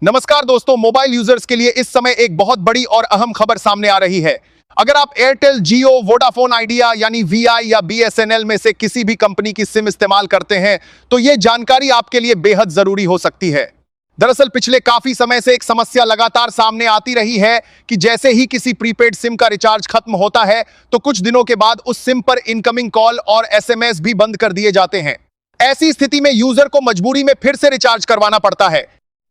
नमस्कार दोस्तों, mobile users के लिए इस समय एक बहुत बड़ी और अहम खबर सामने आ रही है। अगर आप एयरटेल, जियो, वोडाफोन आइडिया यानी वीआई या बीएसएनएल में से किसी भी कंपनी की सिम इस्तेमाल करते हैं तो यह जानकारी आपके लिए बेहद जरूरी हो सकती है। दरअसल पिछले काफी समय से एक समस्या लगातार सामने आती रही है कि जैसे ही किसी प्रीपेड सिम का रिचार्ज खत्म होता है तो कुछ दिनों के बाद उस सिम पर इनकमिंग कॉल और एसएमएस भी बंद कर दिए जाते हैं। ऐसी स्थिति में यूजर को मजबूरी में फिर से रिचार्ज करवाना पड़ता है,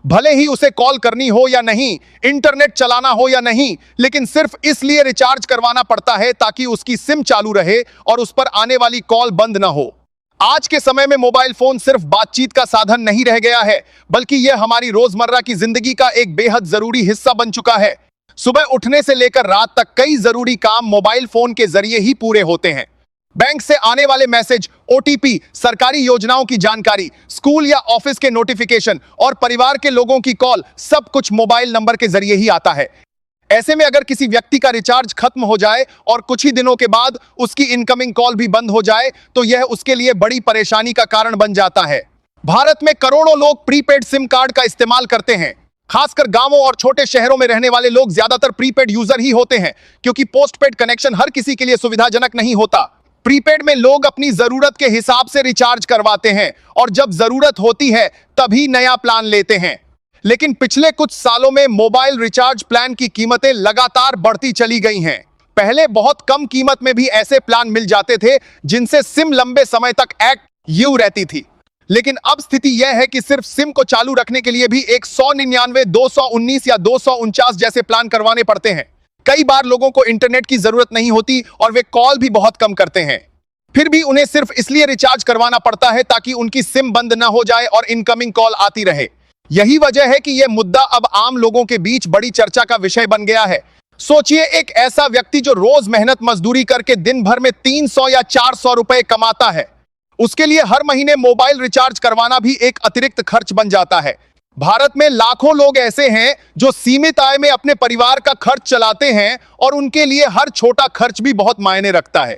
भले ही उसे कॉल करनी हो या नहीं, इंटरनेट चलाना हो या नहीं, लेकिन सिर्फ इसलिए रिचार्ज करवाना पड़ता है ताकि उसकी सिम चालू रहे और उस पर आने वाली कॉल बंद ना हो। आज के समय में मोबाइल फोन सिर्फ बातचीत का साधन नहीं रह गया है, बल्कि यह हमारी रोजमर्रा की जिंदगी का एक बेहद जरूरी हिस्सा बन चुका है। सुबह उठने से लेकर रात तक कई जरूरी काम मोबाइल फोन के जरिए ही पूरे होते हैं। बैंक से आने वाले मैसेज, ओटीपी, सरकारी योजनाओं की जानकारी, स्कूल या ऑफिस के नोटिफिकेशन और परिवार के लोगों की कॉल, सब कुछ मोबाइल नंबर के जरिए ही आता है। ऐसे में अगर किसी व्यक्ति का रिचार्ज खत्म हो जाए और कुछ ही दिनों के बाद उसकी इनकमिंग कॉल भी बंद हो जाए तो यह उसके लिए बड़ी परेशानी का कारण बन जाता है। भारत में करोड़ों लोग प्रीपेड सिम कार्ड का इस्तेमाल करते हैं। खासकर गांवों और छोटे शहरों में रहने वाले लोग ज्यादातर प्रीपेड यूजर ही होते हैं, क्योंकि पोस्टपेड कनेक्शन हर किसी के लिए सुविधाजनक नहीं होता। प्रीपेड में लोग अपनी जरूरत के हिसाब से रिचार्ज करवाते हैं और जब जरूरत होती है तभी नया प्लान लेते हैं। लेकिन पिछले कुछ सालों में मोबाइल रिचार्ज प्लान की कीमतें लगातार बढ़ती चली गई हैं। पहले बहुत कम कीमत में भी ऐसे प्लान मिल जाते थे जिनसे सिम लंबे समय तक एक्टिव रहती थी, लेकिन अब स्थिति यह है कि सिर्फ सिम को चालू रखने के लिए भी 199, 219 या 249 जैसे प्लान करवाने पड़ते हैं। कई बार लोगों को इंटरनेट की जरूरत नहीं होती और वे कॉल भी बहुत कम करते हैं, फिर भी उन्हें सिर्फ इसलिए रिचार्ज करवाना पड़ता है ताकि उनकी सिम बंद न हो जाए और इनकमिंग कॉल आती रहे। यही वजह है कि यह मुद्दा अब आम लोगों के बीच बड़ी चर्चा का विषय बन गया है। सोचिए, एक ऐसा व्यक्ति जो रोज मेहनत मजदूरी करके दिन भर में 300 या 400 रुपए कमाता है, उसके लिए हर महीने मोबाइल रिचार्ज करवाना भी एक अतिरिक्त खर्च बन जाता है। भारत में लाखों लोग ऐसे हैं जो सीमित आय में अपने परिवार का खर्च चलाते हैं और उनके लिए हर छोटा खर्च भी बहुत मायने रखता है।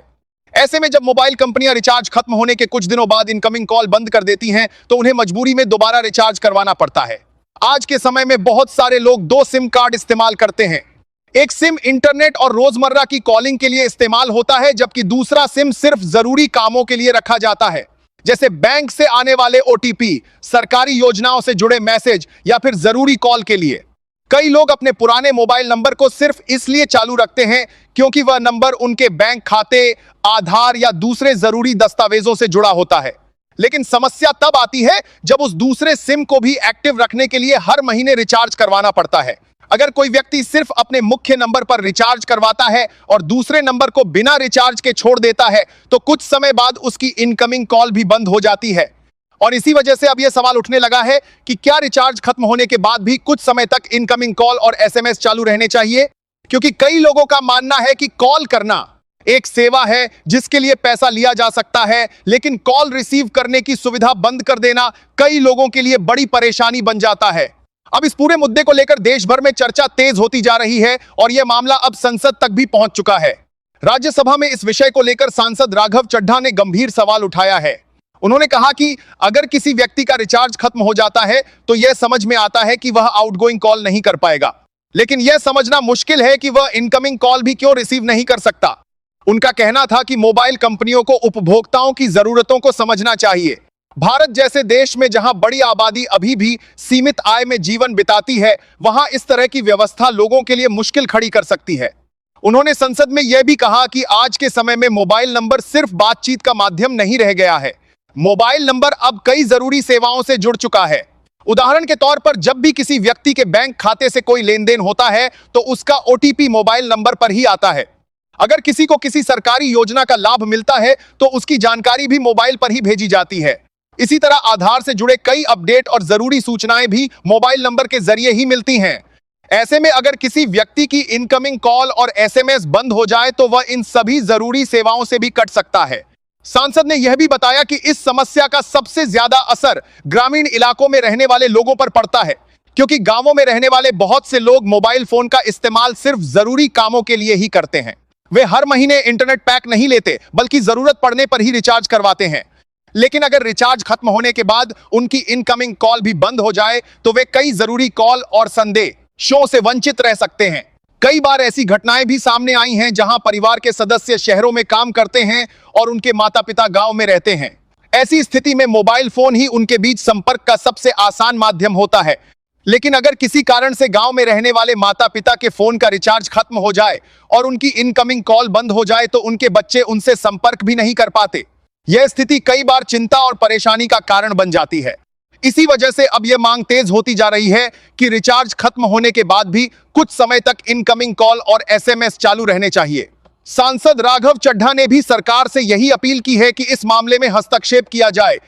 ऐसे में जब मोबाइल कंपनियां रिचार्ज खत्म होने के कुछ दिनों बाद इनकमिंग कॉल बंद कर देती हैं तो उन्हें मजबूरी में दोबारा रिचार्ज करवाना पड़ता है। आज के समय में बहुत सारे लोग 2 सिम कार्ड इस्तेमाल करते हैं। एक सिम इंटरनेट और रोजमर्रा की कॉलिंग के लिए इस्तेमाल होता है, जबकि दूसरा सिम सिर्फ जरूरी कामों के लिए रखा जाता है, जैसे बैंक से आने वाले ओटीपी, सरकारी योजनाओं से जुड़े मैसेज या फिर जरूरी कॉल के लिए। कई लोग अपने पुराने मोबाइल नंबर को सिर्फ इसलिए चालू रखते हैं क्योंकि वह नंबर उनके बैंक खाते, आधार या दूसरे जरूरी दस्तावेजों से जुड़ा होता है। लेकिन समस्या तब आती है जब उस दूसरे सिम को भी एक्टिव रखने के लिए हर महीने रिचार्ज करवाना पड़ता है। अगर कोई व्यक्ति सिर्फ अपने मुख्य नंबर पर रिचार्ज करवाता है और दूसरे नंबर को बिना रिचार्ज के छोड़ देता है तो कुछ समय बाद उसकी इनकमिंग कॉल भी बंद हो जाती है। और इसी वजह से अब यह सवाल उठने लगा है कि क्या रिचार्ज खत्म होने के बाद भी कुछ समय तक इनकमिंग कॉल और एसएमएस चालू रहने चाहिए, क्योंकि कई लोगों का मानना है कि कॉल करना एक सेवा है जिसके लिए पैसा लिया जा सकता है, लेकिन कॉल रिसीव करने की सुविधा बंद कर देना कई लोगों के लिए बड़ी परेशानी बन जाता है। अब इस पूरे मुद्दे को लेकर देश भर में चर्चा तेज होती जा रही है और यह मामला अब संसद तक भी पहुंच चुका है। राज्यसभा में इस विषय को लेकर सांसद राघव चड्ढा ने गंभीर सवाल उठाया है। उन्होंने कहा कि अगर किसी व्यक्ति का रिचार्ज खत्म हो जाता है तो यह समझ में आता है कि वह आउटगोइंग कॉल नहीं कर पाएगा, लेकिन यह समझना मुश्किल है कि वह इनकमिंग कॉल भी क्यों रिसीव नहीं कर सकता। उनका कहना था कि मोबाइल कंपनियों को उपभोक्ताओं की जरूरतों को समझना चाहिए। भारत जैसे देश में जहां बड़ी आबादी अभी भी सीमित आय में जीवन बिताती है, वहां इस तरह की व्यवस्था लोगों के लिए मुश्किल खड़ी कर सकती है। उन्होंने संसद में यह भी कहा कि आज के समय में मोबाइल नंबर सिर्फ बातचीत का माध्यम नहीं रह गया है। मोबाइल नंबर अब कई जरूरी सेवाओं से जुड़ चुका है। उदाहरण के तौर पर जब भी किसी व्यक्ति के बैंक खाते से कोई लेन देन होता है तो उसका ओटीपी मोबाइल नंबर पर ही आता है। अगर किसी को किसी सरकारी योजना का लाभ मिलता है तो उसकी जानकारी भी मोबाइल पर ही भेजी जाती है। इसी तरह आधार से जुड़े कई अपडेट और जरूरी सूचनाएं भी मोबाइल नंबर के जरिए ही मिलती हैं। ऐसे में अगर किसी व्यक्ति की इनकमिंग कॉल और एसएमएस बंद हो जाए तो वह इन सभी जरूरी सेवाओं से भी कट सकता है। सांसद ने यह भी बताया कि इस समस्या का सबसे ज्यादा असर ग्रामीण इलाकों में रहने वाले लोगों पर पड़ता है, क्योंकि गांवों में रहने वाले बहुत से लोग मोबाइल फोन का इस्तेमाल सिर्फ जरूरी कामों के लिए ही करते हैं। वे हर महीने इंटरनेट पैक नहीं लेते, बल्कि जरूरत पड़ने पर ही रिचार्ज करवाते हैं। लेकिन अगर रिचार्ज खत्म होने के बाद उनकी इनकमिंग कॉल भी बंद हो जाए तो वे कई जरूरी कॉल और संदेशों से वंचित रह सकते हैं। कई बार ऐसी घटनाएं भी सामने आई हैं जहां परिवार के सदस्य शहरों में काम करते हैं और उनके माता पिता गांव में रहते हैं। ऐसी स्थिति में मोबाइल फोन ही उनके बीच संपर्क का सबसे आसान माध्यम होता है। लेकिन अगर किसी कारण से गांव में रहने वाले माता पिता के फोन का रिचार्ज खत्म हो जाए और उनकी इनकमिंग कॉल बंद हो जाए तो उनके बच्चे उनसे संपर्क भी नहीं कर पाते। यह स्थिति कई बार चिंता और परेशानी का कारण बन जाती है। इसी वजह से अब यह मांग तेज होती जा रही है कि रिचार्ज खत्म होने के बाद भी कुछ समय तक इनकमिंग कॉल और एसएमएस चालू रहने चाहिए। सांसद राघव चड्ढा ने भी सरकार से यही अपील की है कि इस मामले में हस्तक्षेप किया जाए।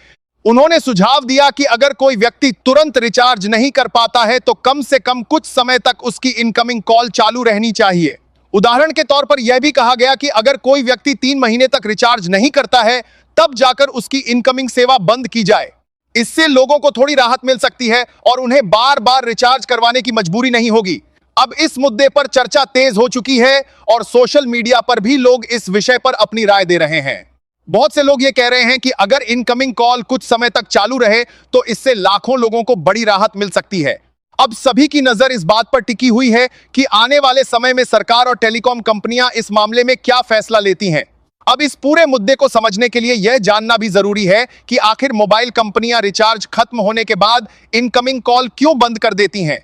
उन्होंने सुझाव दिया कि अगर कोई व्यक्ति तुरंत रिचार्ज नहीं कर पाता है तो कम से कम कुछ समय तक उसकी इनकमिंग कॉल चालू रहनी चाहिए। उदाहरण के तौर पर यह भी कहा गया कि अगर कोई व्यक्ति 3 महीने तक रिचार्ज नहीं करता है तब जाकर उसकी इनकमिंग सेवा बंद की जाए। इससे लोगों को थोड़ी राहत मिल सकती है और उन्हें बार बार रिचार्ज करवाने की मजबूरी नहीं होगी। अब इस मुद्दे पर चर्चा तेज हो चुकी है और सोशल मीडिया पर भी लोग इस विषय पर अपनी राय दे रहे हैं। बहुत से लोग ये कह रहे हैं कि अगर इनकमिंग कॉल कुछ समय तक चालू रहे तो इससे लाखों लोगों को बड़ी राहत मिल सकती है। अब सभी की नजर इस बात पर टिकी हुई है कि आने वाले समय में सरकार और टेलीकॉम कंपनियां इस मामले में क्या फैसला लेती हैं। अब इस पूरे मुद्दे को समझने के लिए यह जानना भी जरूरी है कि आखिर मोबाइल कंपनियां रिचार्ज खत्म होने के बाद इनकमिंग कॉल क्यों बंद कर देती हैं।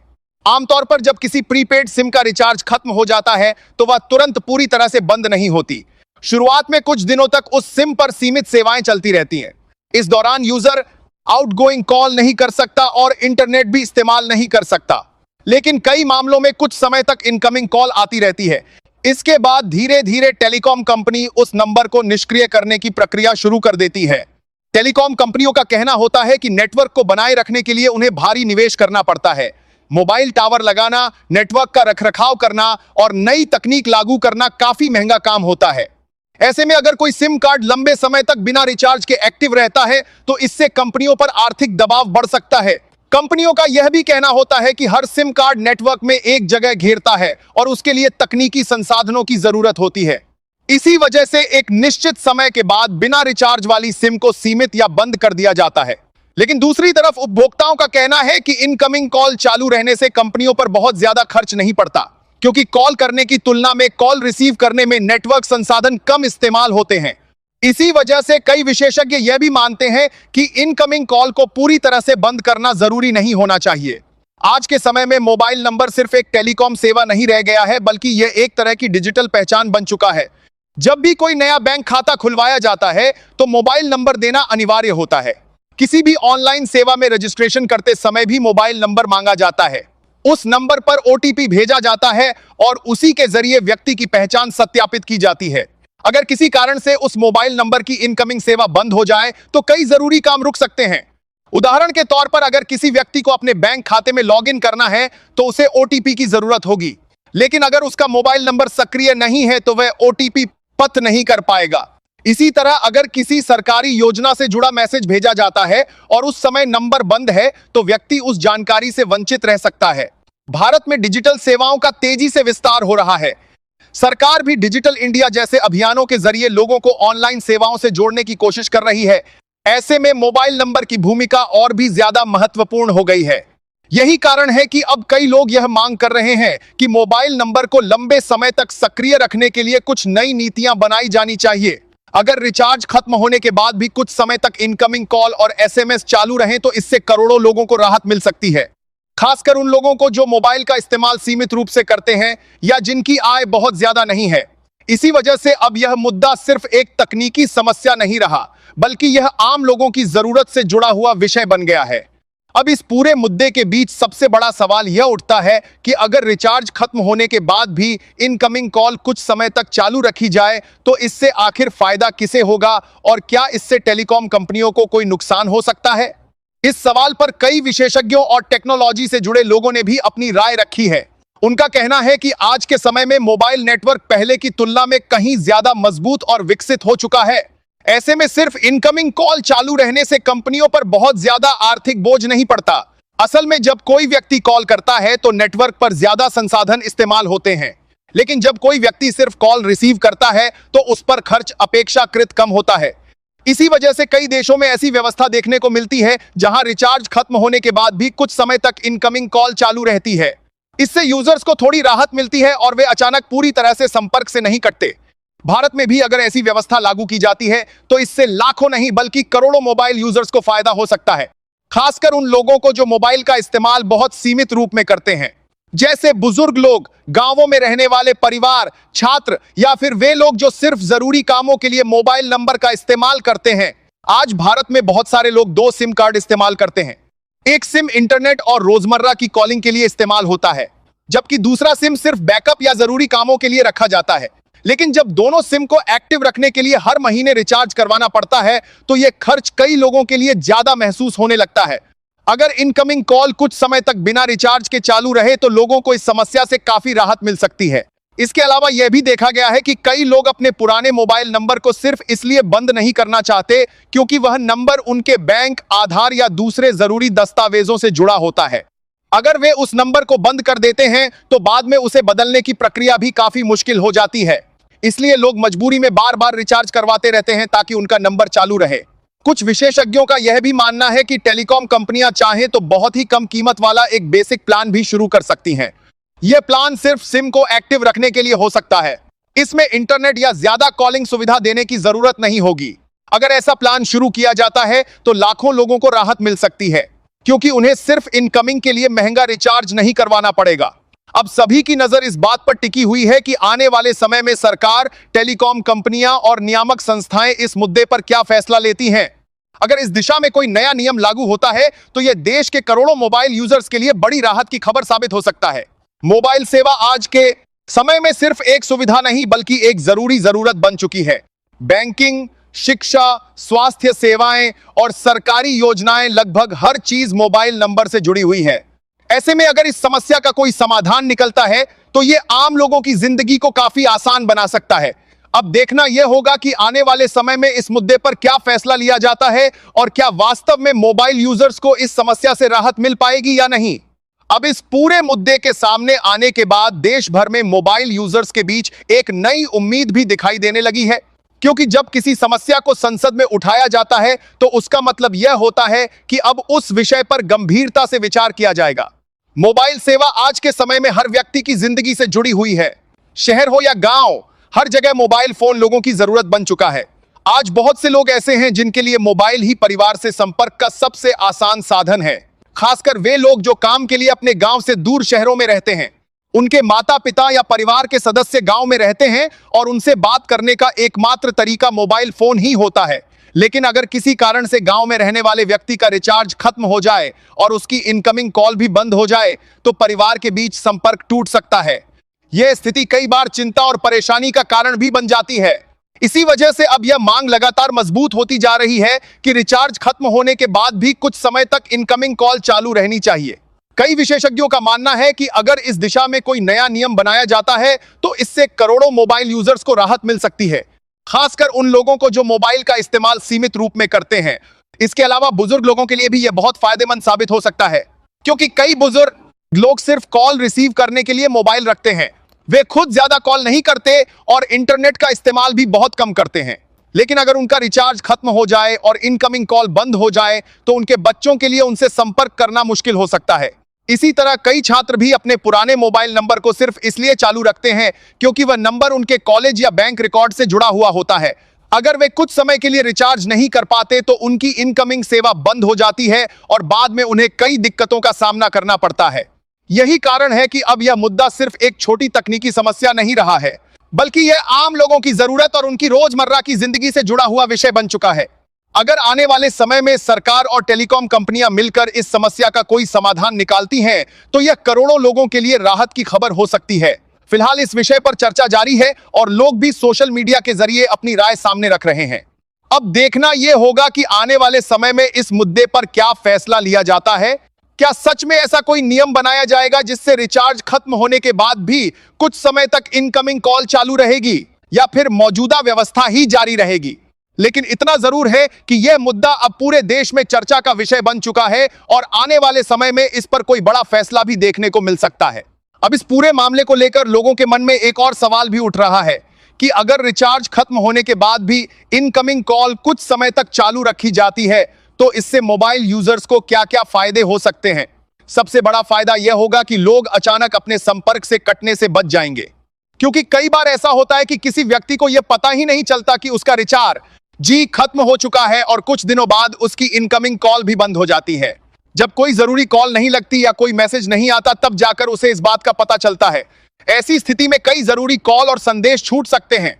आमतौर पर जब किसी प्रीपेड सिम का रिचार्ज खत्म हो जाता है तो वह तुरंत पूरी तरह से बंद नहीं होती। शुरुआत में कुछ दिनों तक उस सिम पर सीमित सेवाएं चलती रहती हैं। इस दौरान यूजर आउटगोइंग कॉल नहीं कर सकता और इंटरनेट भी इस्तेमाल नहीं कर सकता। लेकिन कई मामलों में कुछ समय तक इनकमिंग कॉल आती रहती है। इसके बाद धीरे धीरे टेलीकॉम कंपनी उस नंबर को निष्क्रिय करने की प्रक्रिया शुरू कर देती है। टेलीकॉम कंपनियों का कहना होता है कि नेटवर्क को बनाए रखने के लिए उन्हें भारी निवेश करना पड़ता है। मोबाइल टावर लगाना, नेटवर्क का रखरखाव करना और नई तकनीक लागू करना काफी महंगा काम होता है। ऐसे में अगर कोई सिम कार्ड लंबे समय तक बिना रिचार्ज के एक्टिव रहता है तो इससे कंपनियों पर आर्थिक दबाव बढ़ सकता है। कंपनियों का यह भी कहना होता है कि हर सिम कार्ड नेटवर्क में एक जगह घेरता है और उसके लिए तकनीकी संसाधनों की जरूरत होती है। इसी वजह से एक निश्चित समय के बाद बिना रिचार्ज वाली सिम को सीमित या बंद कर दिया जाता है। लेकिन दूसरी तरफ उपभोक्ताओं का कहना है कि इनकमिंग कॉल चालू रहने से कंपनियों पर बहुत ज्यादा खर्च नहीं पड़ता, क्योंकि कॉल करने की तुलना में कॉल रिसीव करने में नेटवर्क संसाधन कम इस्तेमाल होते हैं। इसी वजह से कई विशेषज्ञ यह भी मानते हैं कि इनकमिंग कॉल को पूरी तरह से बंद करना जरूरी नहीं होना चाहिए। आज के समय में मोबाइल नंबर सिर्फ एक टेलीकॉम सेवा नहीं रह गया है, बल्कि यह एक तरह की डिजिटल पहचान बन चुका है। जब भी कोई नया बैंक खाता खुलवाया जाता है तो मोबाइल नंबर देना अनिवार्य होता है। किसी भी ऑनलाइन सेवा में रजिस्ट्रेशन करते समय भी मोबाइल नंबर मांगा जाता है। उस नंबर पर ओटीपी भेजा जाता है और उसी के जरिए व्यक्ति की पहचान सत्यापित की जाती है। अगर किसी कारण से उस मोबाइल नंबर की इनकमिंग सेवा बंद हो जाए तो कई जरूरी काम रुक सकते हैं। उदाहरण के तौर पर अगर किसी व्यक्ति को अपने बैंक खाते में लॉगिन करना है तो उसे ओटीपी की जरूरत होगी, लेकिन अगर उसका मोबाइल नंबर सक्रिय नहीं है तो वह ओटीपी पत नहीं कर पाएगा। इसी तरह अगर किसी सरकारी योजना से जुड़ा मैसेज भेजा जाता है और उस समय नंबर बंद है तो व्यक्ति उस जानकारी से वंचित रह सकता है। भारत में डिजिटल सेवाओं का तेजी से विस्तार हो रहा है। सरकार भी डिजिटल इंडिया जैसे अभियानों के जरिए लोगों को ऑनलाइन सेवाओं से जोड़ने की कोशिश कर रही है। ऐसे में मोबाइल नंबर की भूमिका और भी ज्यादा महत्वपूर्ण हो गई है। यही कारण है कि अब कई लोग यह मांग कर रहे हैं कि मोबाइल नंबर को लंबे समय तक सक्रिय रखने के लिए कुछ नई नीतियां बनाई जानी चाहिए। अगर रिचार्ज खत्म होने के बाद भी कुछ समय तक इनकमिंग कॉल और एसएमएस चालू रहें तो इससे करोड़ों लोगों को राहत मिल सकती है, खासकर उन लोगों को जो मोबाइल का इस्तेमाल सीमित रूप से करते हैं या जिनकी आय बहुत ज्यादा नहीं है। इसी वजह से अब यह मुद्दा सिर्फ एक तकनीकी समस्या नहीं रहा, बल्कि यह आम लोगों की जरूरत से जुड़ा हुआ विषय बन गया है। अब इस पूरे मुद्दे के बीच सबसे बड़ा सवाल यह उठता है कि अगर रिचार्ज खत्म होने के बाद भी इनकमिंग कॉल कुछ समय तक चालू रखी जाए तो इससे आखिर फायदा किसे होगा और क्या इससे टेलीकॉम कंपनियों को कोई नुकसान हो सकता है। इस सवाल पर कई विशेषज्ञों और टेक्नोलॉजी से जुड़े लोगों ने भी अपनी राय रखी है। उनका कहना है कि आज के समय में मोबाइल नेटवर्क पहले की तुलना में कहीं ज्यादा मजबूत और विकसित हो चुका है। ऐसे में सिर्फ इनकमिंग कॉल चालू रहने से कंपनियों पर बहुत ज्यादा आर्थिक बोझ नहीं पड़ता। असल में जब कोई व्यक्ति कॉल करता है तो नेटवर्क पर ज्यादा संसाधन इस्तेमाल होते हैं, लेकिन जब कोई व्यक्ति सिर्फ कॉल रिसीव करता है तो उस पर खर्च अपेक्षाकृत कम होता है। इसी वजह से कई देशों में ऐसी व्यवस्था देखने को मिलती है जहां रिचार्ज खत्म होने के बाद भी कुछ समय तक इनकमिंग कॉल चालू रहती है। इससे यूजर्स को थोड़ी राहत मिलती है और वे अचानक पूरी तरह से संपर्क से नहीं कटते। भारत में भी अगर ऐसी व्यवस्था लागू की जाती है तो इससे लाखों नहीं बल्कि करोड़ों मोबाइल यूजर्स को फायदा हो सकता है, खासकर उन लोगों को जो मोबाइल का इस्तेमाल बहुत सीमित रूप में करते हैं, जैसे बुजुर्ग लोग, गांवों में रहने वाले परिवार, छात्र या फिर वे लोग जो सिर्फ जरूरी कामों के लिए मोबाइल नंबर का इस्तेमाल करते हैं। आज भारत में बहुत सारे लोग 2 सिम कार्ड इस्तेमाल करते हैं। एक सिम इंटरनेट और रोजमर्रा की कॉलिंग के लिए इस्तेमाल होता है, जबकि दूसरा सिम सिर्फ बैकअप या जरूरी कामों के लिए रखा जाता है। लेकिन जब दोनों सिम को एक्टिव रखने के लिए हर महीने रिचार्ज करवाना पड़ता है तो यह खर्च कई लोगों के लिए ज्यादा महसूस होने लगता है। अगर इनकमिंग कॉल कुछ समय तक बिना रिचार्ज के चालू रहे तो लोगों को इस समस्या से काफी राहत मिल सकती है। इसके अलावा यह भी देखा गया है कि कई लोग अपने पुराने मोबाइल नंबर को सिर्फ इसलिए बंद नहीं करना चाहते क्योंकि वह नंबर उनके बैंक, आधार या दूसरे जरूरी दस्तावेजों से जुड़ा होता है। अगर वे उस नंबर को बंद कर देते हैं तो बाद में उसे बदलने की प्रक्रिया भी काफी मुश्किल हो जाती है। इसलिए लोग मजबूरी में बार बार रिचार्ज करवाते रहते हैं ताकि उनका नंबर चालू रहे। कुछ विशेषज्ञों का यह भी मानना है कि टेलीकॉम कंपनियां चाहें तो बहुत ही कम कीमत वाला एक बेसिक प्लान भी शुरू कर सकती हैं। यह प्लान सिर्फ सिम को एक्टिव रखने के लिए हो सकता है। इसमें इंटरनेट या ज्यादा कॉलिंग सुविधा देने की जरूरत नहीं होगी। अगर ऐसा प्लान शुरू किया जाता है तो लाखों लोगों को राहत मिल सकती है, क्योंकि उन्हें सिर्फ इनकमिंग के लिए महंगा रिचार्ज नहीं करवाना पड़ेगा। अब सभी की नजर इस बात पर टिकी हुई है कि आने वाले समय में सरकार, टेलीकॉम कंपनियां और नियामक संस्थाएं इस मुद्दे पर क्या फैसला लेती हैं। अगर इस दिशा में कोई नया नियम लागू होता है तो यह देश के करोड़ों मोबाइल यूजर्स के लिए बड़ी राहत की खबर साबित हो सकता है। मोबाइल सेवा आज के समय में सिर्फ एक सुविधा नहीं बल्कि एक जरूरी जरूरत बन चुकी है। बैंकिंग, शिक्षा, स्वास्थ्य सेवाएं और सरकारी योजनाएं, लगभग हर चीज मोबाइल नंबर से जुड़ी हुई है। ऐसे में अगर इस समस्या का कोई समाधान निकलता है तो यह आम लोगों की जिंदगी को काफी आसान बना सकता है। अब देखना यह होगा कि आने वाले समय में इस मुद्दे पर क्या फैसला लिया जाता है और क्या वास्तव में मोबाइल यूजर्स को इस समस्या से राहत मिल पाएगी या नहीं। अब इस पूरे मुद्दे के सामने आने के बाद देश भर में मोबाइल यूजर्स के बीच एक नई उम्मीद भी दिखाई देने लगी है, क्योंकि जब किसी समस्या को संसद में उठाया जाता है तो उसका मतलब यह होता है कि अब उस विषय पर गंभीरता से विचार किया जाएगा। मोबाइल सेवा आज के समय में हर व्यक्ति की जिंदगी से जुड़ी हुई है। शहर हो या गांव, हर जगह मोबाइल फोन लोगों की जरूरत बन चुका है। आज बहुत से लोग ऐसे हैं जिनके लिए मोबाइल ही परिवार से संपर्क का सबसे आसान साधन है, खासकर वे लोग जो काम के लिए अपने गांव से दूर शहरों में रहते हैं। उनके माता पिता या परिवार के सदस्य गांव में रहते हैं और उनसे बात करने का एकमात्र तरीका मोबाइल फोन ही होता है। लेकिन अगर किसी कारण से गांव में रहने वाले व्यक्ति का रिचार्ज खत्म हो जाए और उसकी इनकमिंग कॉल भी बंद हो जाए तो परिवार के बीच संपर्क टूट सकता है। यह स्थिति कई बार चिंता और परेशानी का कारण भी बन जाती है। इसी वजह से अब यह मांग लगातार मजबूत होती जा रही है कि रिचार्ज खत्म होने के बाद भी कुछ समय तक इनकमिंग कॉल चालू रहनी चाहिए। कई विशेषज्ञों का मानना है कि अगर इस दिशा में कोई नया नियम बनाया जाता है तो इससे करोड़ों मोबाइल यूजर्स को राहत मिल सकती है, खासकर उन लोगों को जो मोबाइल का इस्तेमाल सीमित रूप में करते हैं। इसके अलावा बुजुर्ग लोगों के लिए भी यह बहुत फायदेमंद साबित हो सकता है, क्योंकि कई बुजुर्ग लोग सिर्फ कॉल रिसीव करने के लिए मोबाइल रखते हैं। वे खुद ज्यादा कॉल नहीं करते और इंटरनेट का इस्तेमाल भी बहुत कम करते हैं। लेकिन अगर उनका रिचार्ज खत्म हो जाए और इनकमिंग कॉल बंद हो जाए तो उनके बच्चों के लिए उनसे संपर्क करना मुश्किल हो सकता है। इसी तरह कई छात्र भी अपने पुराने मोबाइल नंबर को सिर्फ इसलिए चालू रखते हैं क्योंकि वह नंबर उनके कॉलेज या बैंक रिकॉर्ड से जुड़ा हुआ होता है। अगर वे कुछ समय के लिए रिचार्ज नहीं कर पाते तो उनकी इनकमिंग सेवा बंद हो जाती है और बाद में उन्हें कई दिक्कतों का सामना करना पड़ता है। यही कारण है कि अब यह मुद्दा सिर्फ एक छोटी तकनीकी समस्या नहीं रहा है, बल्कि यह आम लोगों की जरूरत और उनकी रोजमर्रा की जिंदगी से जुड़ा हुआ विषय बन चुका है। अगर आने वाले समय में सरकार और टेलीकॉम कंपनियां मिलकर इस समस्या का कोई समाधान निकालती हैं तो यह करोड़ों लोगों के लिए राहत की खबर हो सकती है। फिलहाल इस विषय पर चर्चा जारी है और लोग भी सोशल मीडिया के जरिए अपनी राय सामने रख रहे हैं। अब देखना यह होगा कि आने वाले समय में इस मुद्दे पर क्या फैसला लिया जाता है। क्या सच में ऐसा कोई नियम बनाया जाएगा जिससे रिचार्ज खत्म होने के बाद भी कुछ समय तक इनकमिंग कॉल चालू रहेगी, या फिर मौजूदा व्यवस्था ही जारी रहेगी। लेकिन इतना जरूर है कि यह मुद्दा अब पूरे देश में चर्चा का विषय बन चुका है और आने वाले समय में इस पर कोई बड़ा फैसला भी देखने को मिल सकता है। अब इस पूरे मामले को लेकर लोगों के मन में एक और सवाल भी उठ रहा है कि अगर रिचार्ज खत्म होने के बाद भी इनकमिंग कॉल कुछ समय तक चालू रखी जाती है तो इससे मोबाइल यूजर्स को क्या-क्या फायदे हो सकते हैं। सबसे बड़ा फायदा यह होगा कि लोग अचानक अपने संपर्क से कटने से बच जाएंगे, क्योंकि कई बार ऐसा होता है कि किसी व्यक्ति को यह पता ही नहीं चलता कि उसका रिचार्ज खत्म हो चुका है और कुछ दिनों बाद उसकी इनकमिंग कॉल भी बंद हो जाती है। जब कोई जरूरी कॉल नहीं लगती या कोई मैसेज नहीं आता तब जाकर उसे इस बात का पता चलता है। ऐसी स्थिति में कई जरूरी कॉल और संदेश छूट सकते हैं।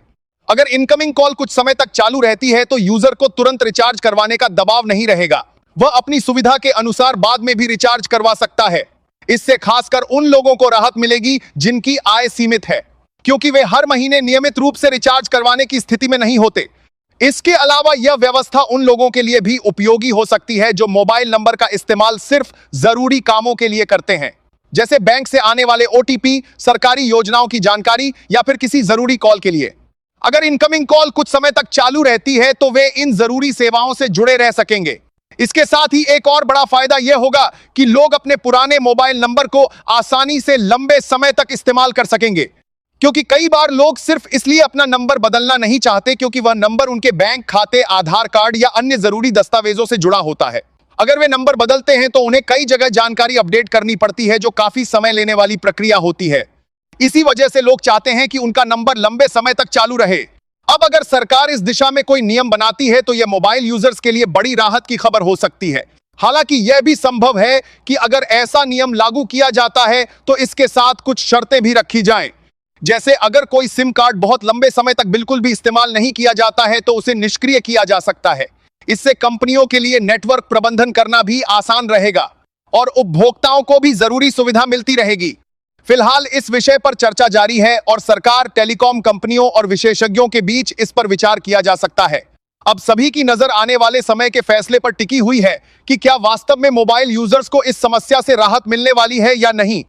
अगर इनकमिंग कॉल कुछ समय तक चालू रहती है तो यूजर को तुरंत रिचार्ज करवाने का दबाव नहीं रहेगा। वह अपनी सुविधा के अनुसार बाद में भी रिचार्ज करवा सकता है। इससे खासकर उन लोगों को राहत मिलेगी जिनकी आय सीमित है, क्योंकि वे हर महीने नियमित रूप से रिचार्ज करवाने की स्थिति में नहीं होते। इसके अलावा यह व्यवस्था उन लोगों के लिए भी उपयोगी हो सकती है जो मोबाइल नंबर का इस्तेमाल सिर्फ जरूरी कामों के लिए करते हैं, जैसे बैंक से आने वाले ओटीपी, सरकारी योजनाओं की जानकारी या फिर किसी जरूरी कॉल के लिए। अगर इनकमिंग कॉल कुछ समय तक चालू रहती है तो वे इन जरूरी सेवाओं से जुड़े रह सकेंगे। इसके साथ ही एक और बड़ा फायदा यह होगा कि लोग अपने पुराने मोबाइल नंबर को आसानी से लंबे समय तक इस्तेमाल कर सकेंगे, क्योंकि कई बार लोग सिर्फ इसलिए अपना नंबर बदलना नहीं चाहते क्योंकि वह नंबर उनके बैंक खाते, आधार कार्ड या अन्य जरूरी दस्तावेजों से जुड़ा होता है। अगर वे नंबर बदलते हैं तो उन्हें कई जगह जानकारी अपडेट करनी पड़ती है, जो काफी समय लेने वाली प्रक्रिया होती है। इसी वजह से लोग चाहते हैं कि उनका नंबर लंबे समय तक चालू रहे। अब अगर सरकार इस दिशा में कोई नियम बनाती है तो यह मोबाइल यूजर्स के लिए बड़ी राहत की खबर हो सकती है। हालांकि यह भी संभव है कि अगर ऐसा नियम लागू किया जाता है तो इसके साथ कुछ शर्तें भी रखी जाएं। जैसे अगर कोई सिम कार्ड बहुत लंबे समय तक बिल्कुल भी इस्तेमाल नहीं किया जाता है तो उसे निष्क्रिय किया जा सकता है। इससे कंपनियों के लिए नेटवर्क प्रबंधन करना भी आसान रहेगा और उपभोक्ताओं को भी जरूरी सुविधा मिलती रहेगी। फिलहाल इस विषय पर चर्चा जारी है और सरकार, टेलीकॉम कंपनियों और विशेषज्ञों के बीच इस पर विचार किया जा सकता है। अब सभी की नजर आने वाले समय के फैसले पर टिकी हुई है कि क्या वास्तव में मोबाइल यूजर्स को इस समस्या से राहत मिलने वाली है या नहीं।